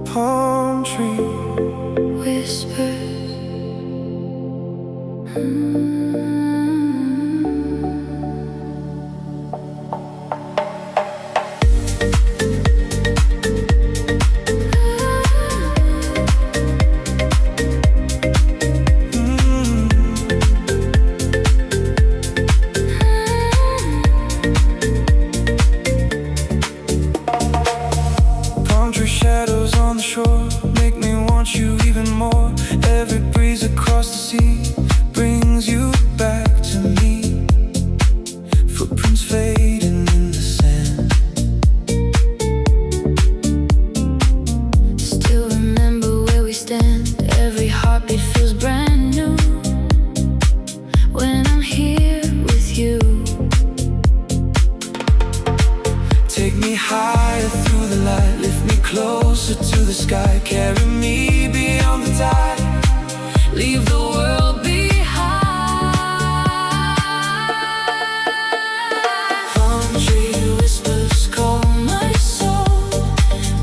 Palm tree whispers. Shadows on the shore make me want you even more. Every breeze across the sea brings you back to me. Footprints fading in the sand. Still remember where we stand. Every heartbeat feels brand new when I'm here with you. Take me higher through the light, lift me closer to the sky, carry me beyond the tide, leave the world behind. Palm tree whispers calm my soul,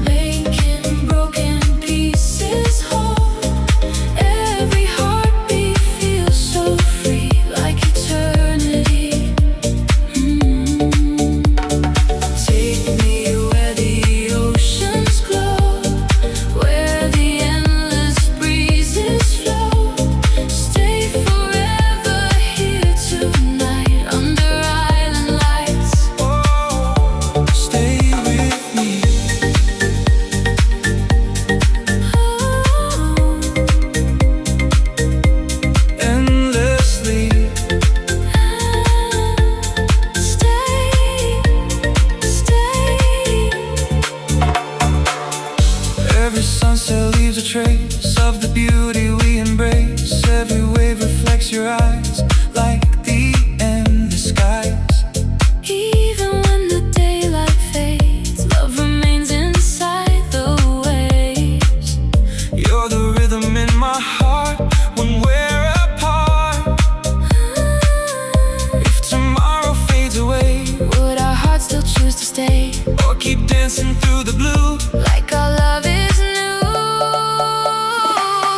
making broken pieces whole. Every heartbeat feels so free, like eternity. Take me where the oceans glow, where the endless breezes flow. Stay forever here tonight, under island lights. Stay with me. Endlessly. Stay. Every sunset leaves a trace of the beauty we embrace. Every wave reflects your eyes, like the endless skies. Even when the daylight fades, love remains inside the waves. You're the rhythm in my heart when we're apart. If tomorrow fades away, would our hearts still choose to stay, or keep dancing through the blue like our love is new?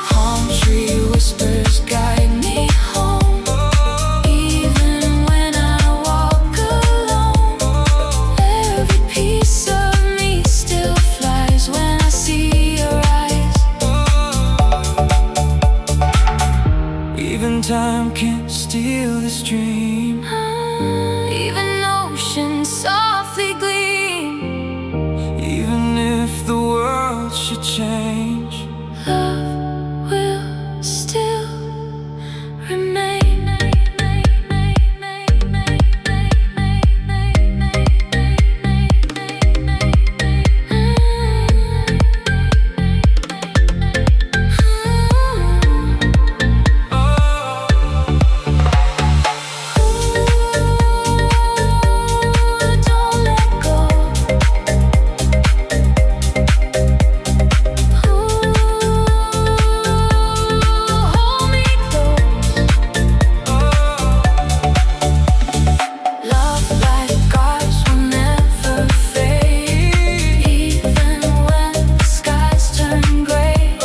Palm tree whispers guide me home, even when I walk alone. Every piece of me still flies when I see your eyes. Even time can't steal this dream. Even oceans softly gleam. Even if the world should change, love will still remain. Don't let go. Hold me close. Love like ours will never fade, even when the skies turn gray.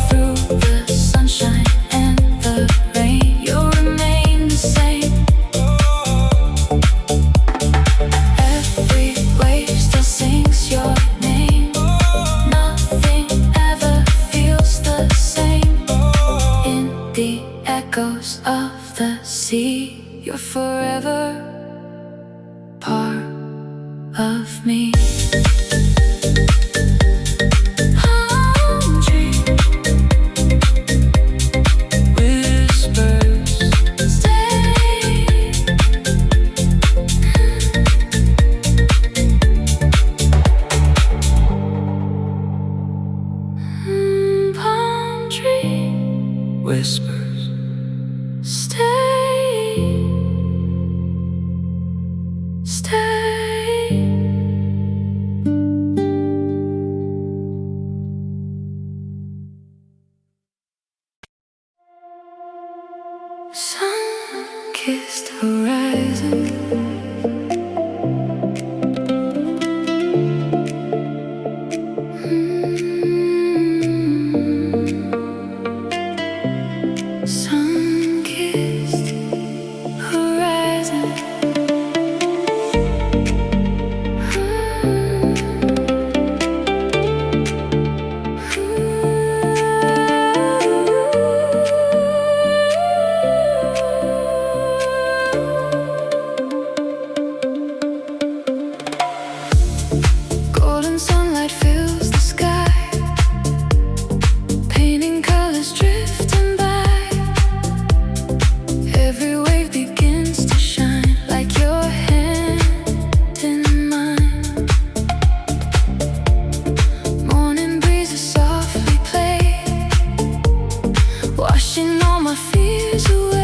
Through the sunshine and the rain, you'll remain the same. Every wave still sings your name. Nothing ever feels the same. In the echoes of the sea, you're forever part of me. Palm tree whispers, stay. Palm tree whispers, stay. Sun sun-kissed horizon. Sun-kissed horizon. Golden sunlight fills the sky, painting colors drifting by. Every wave begins to shine like your hand in mine. Morning breezes softly play, washing all my fears away.